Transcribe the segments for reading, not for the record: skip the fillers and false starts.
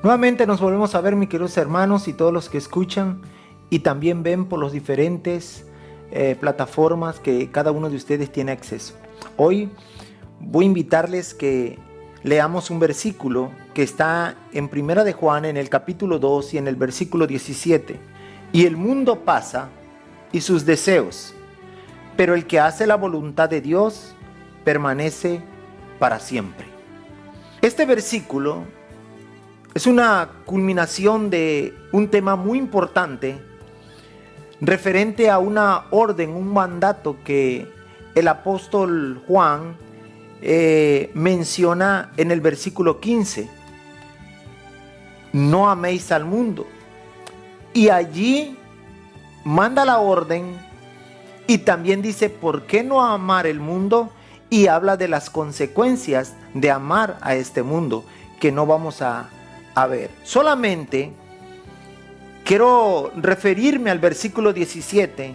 Nuevamente nos volvemos a ver, mis queridos hermanos, y todos los que escuchan y también ven por los diferentes plataformas que cada uno de ustedes tiene acceso. Hoy voy a invitarles que leamos un versículo que está en Primera de Juan, en el capítulo 2 y en el versículo 17. Y el mundo pasa y sus deseos, pero el que hace la voluntad de Dios permanece para siempre. Este versículo es una culminación de un tema muy importante referente a una orden, un mandato que el apóstol Juan menciona en el versículo 15. No améis al mundo. Y allí manda la orden y también dice por qué no amar el mundo, y habla de las consecuencias de amar a este mundo que no vamos a ver. Solamente quiero referirme al versículo 17,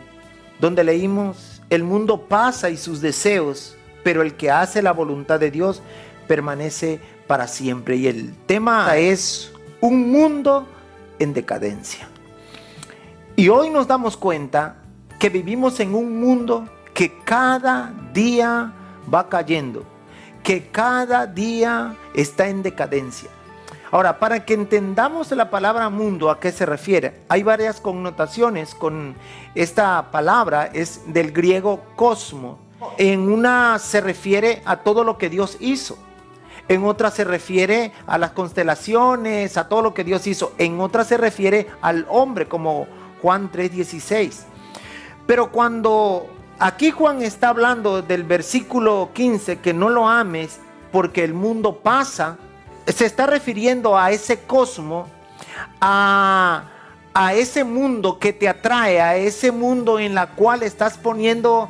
donde leímos: el mundo pasa y sus deseos, pero el que hace la voluntad de Dios permanece para siempre. Y el tema es un mundo en decadencia. Y hoy nos damos cuenta que vivimos en un mundo que cada día va cayendo, que cada día está en decadencia. Ahora, para que entendamos la palabra mundo, ¿a qué se refiere? Hay varias connotaciones con esta palabra, es del griego cosmos. En una se refiere a todo lo que Dios hizo. En otra se refiere a las constelaciones, a todo lo que Dios hizo. En otra se refiere al hombre, como Juan 3:16. Pero cuando aquí Juan está hablando del versículo 15, que no lo ames porque el mundo pasa, se está refiriendo a ese cosmos, a ese mundo que te atrae, a ese mundo en la cual estás poniendo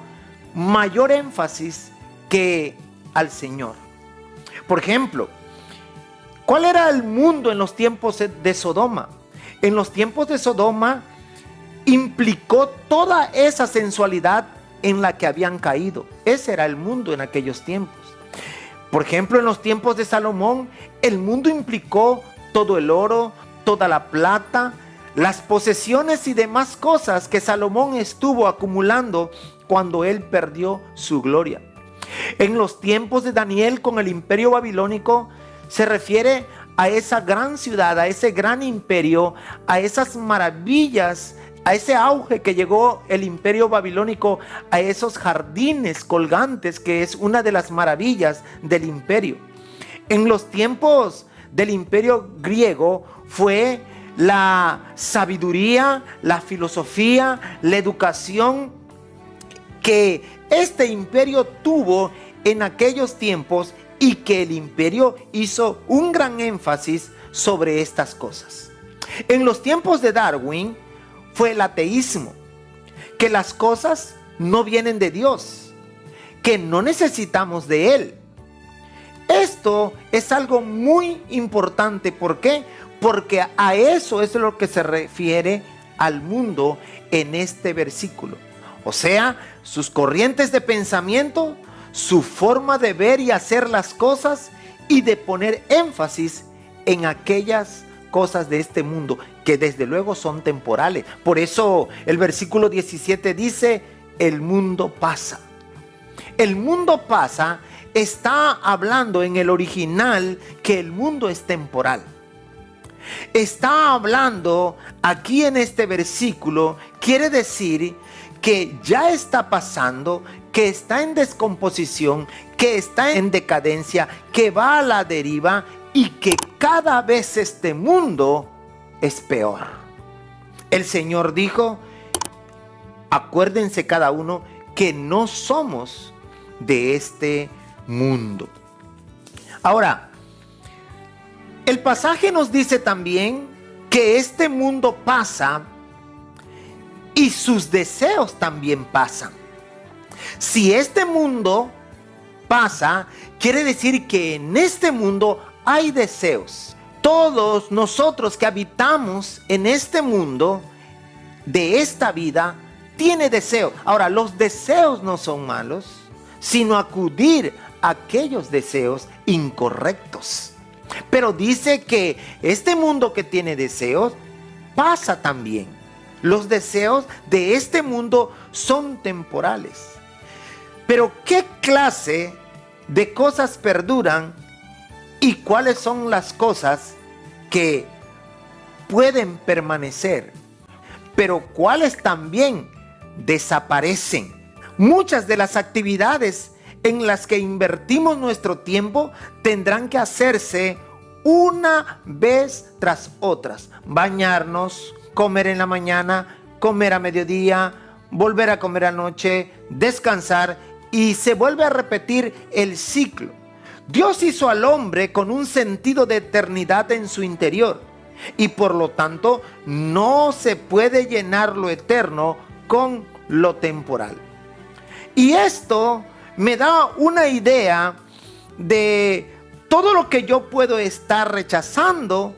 mayor énfasis que al Señor. Por ejemplo, ¿cuál era el mundo en los tiempos de Sodoma? En los tiempos de Sodoma implicó toda esa sensualidad en la que habían caído. Ese era el mundo en aquellos tiempos. Por ejemplo, en los tiempos de Salomón, el mundo implicó todo el oro, toda la plata, las posesiones y demás cosas que Salomón estuvo acumulando cuando él perdió su gloria. En los tiempos de Daniel con el imperio babilónico, se refiere a esa gran ciudad, a ese gran imperio, a esas maravillas, a ese auge que llegó el imperio babilónico, a esos jardines colgantes que es una de las maravillas del imperio. En los tiempos del imperio griego fue la sabiduría, la filosofía, la educación que este imperio tuvo en aquellos tiempos, y que el imperio hizo un gran énfasis sobre estas cosas. En los tiempos de Darwin fue el ateísmo, que las cosas no vienen de Dios, que no necesitamos de Él. Esto es algo muy importante. ¿Por qué? Porque a eso es lo que se refiere al mundo en este versículo. O sea, sus corrientes de pensamiento, su forma de ver y hacer las cosas, y de poner énfasis en aquellas cosas de este mundo que desde luego son temporales. Por eso el versículo 17 dice: el mundo pasa. El mundo pasa está hablando en el original que el mundo es temporal. Está hablando aquí en este versículo, quiere decir que ya está pasando, que está en descomposición, que está en decadencia, que va a la deriva, y que cada vez este mundo es peor. El Señor dijo: acuérdense cada uno que no somos de este mundo. Ahora, el pasaje nos dice también que este mundo pasa y sus deseos también pasan. Si este mundo pasa, quiere decir que en este mundo hay deseos. Todos nosotros que habitamos en este mundo, de esta vida, tiene deseos. Ahora, los deseos no son malos, sino acudir a aquellos deseos incorrectos. Pero dice que este mundo que tiene deseos pasa también. Los deseos de este mundo son temporales. Pero ¿qué clase de cosas perduran y cuáles son las cosas que pueden permanecer? Pero cuáles también desaparecen. Muchas de las actividades en las que invertimos nuestro tiempo tendrán que hacerse una vez tras otras. Bañarnos, comer en la mañana, comer a mediodía, volver a comer anoche, descansar, y se vuelve a repetir el ciclo. Dios hizo al hombre con un sentido de eternidad en su interior, y por lo tanto no se puede llenar lo eterno con lo temporal. Y esto me da una idea de todo lo que yo puedo estar rechazando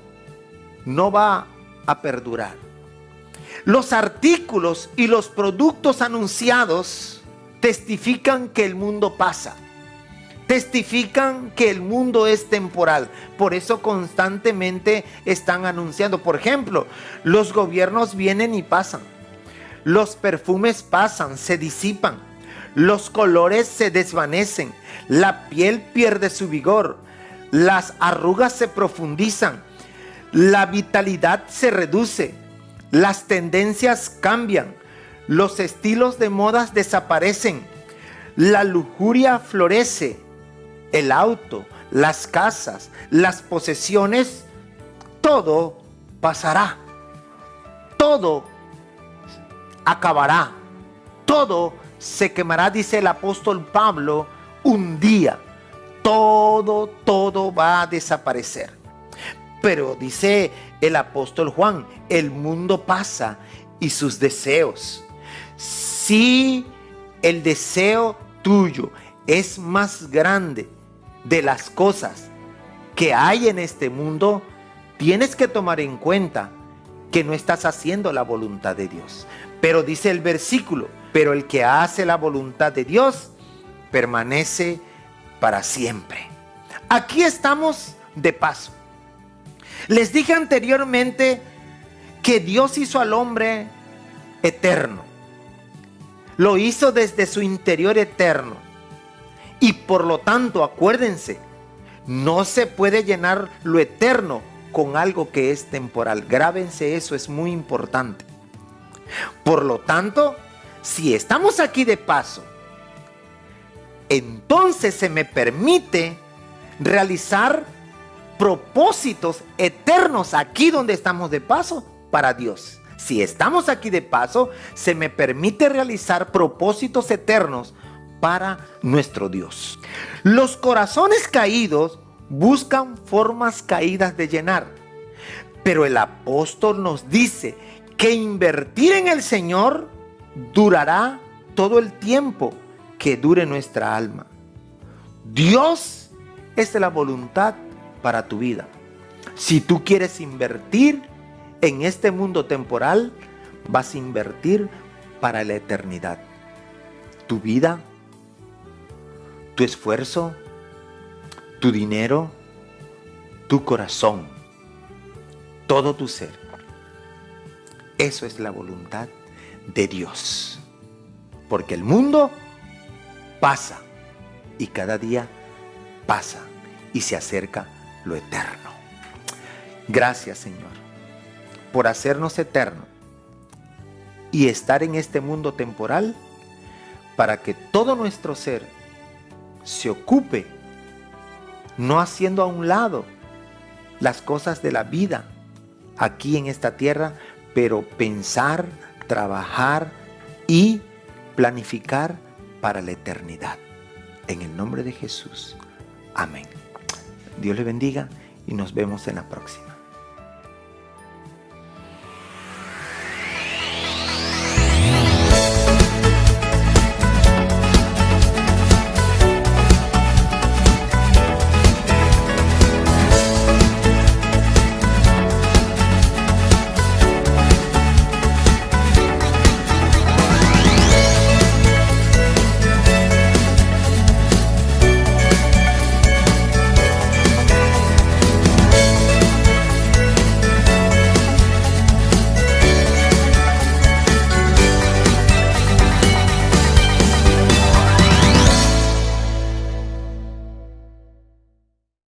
no va a perdurar. Los artículos y los productos anunciados testifican que el mundo pasa. Testifican que el mundo es temporal. Por eso constantemente están anunciando. Por ejemplo, los gobiernos vienen y pasan. Los perfumes pasan, se disipan. Los colores se desvanecen. La piel pierde su vigor. Las arrugas se profundizan. La vitalidad se reduce. Las tendencias cambian. Los estilos de modas desaparecen. La lujuria florece. El auto, las casas, las posesiones, todo pasará. Todo acabará. Todo se quemará, dice el apóstol Pablo, un día. Todo va a desaparecer. Pero dice el apóstol Juan, el mundo pasa y sus deseos. Si el deseo tuyo es más grande de las cosas que hay en este mundo, tienes que tomar en cuenta que no estás haciendo la voluntad de Dios. Pero dice el versículo, pero el que hace la voluntad de Dios permanece para siempre. Aquí estamos de paso. Les dije anteriormente que Dios hizo al hombre eterno. Lo hizo desde su interior eterno. Y por lo tanto, acuérdense, no se puede llenar lo eterno con algo que es temporal. Grábense eso, es muy importante. Por lo tanto, si estamos aquí de paso, entonces se me permite realizar propósitos eternos aquí donde estamos de paso para Dios. Si estamos aquí de paso, se me permite realizar propósitos eternos para nuestro Dios. Los corazones caídos buscan formas caídas de llenar, pero el apóstol nos dice que invertir en el Señor durará todo el tiempo que dure nuestra alma. Dios es la voluntad para tu vida. Si tú quieres invertir en este mundo temporal, vas a invertir para la eternidad. Tu vida, tu esfuerzo, tu dinero, tu corazón, todo tu ser. Eso es la voluntad de Dios. Porque el mundo pasa y cada día pasa y se acerca lo eterno. Gracias, Señor, por hacernos eterno y estar en este mundo temporal para que todo nuestro ser se ocupe, no haciendo a un lado las cosas de la vida aquí en esta tierra, pero pensar, trabajar y planificar para la eternidad. En el nombre de Jesús. Amén. Dios le bendiga y nos vemos en la próxima.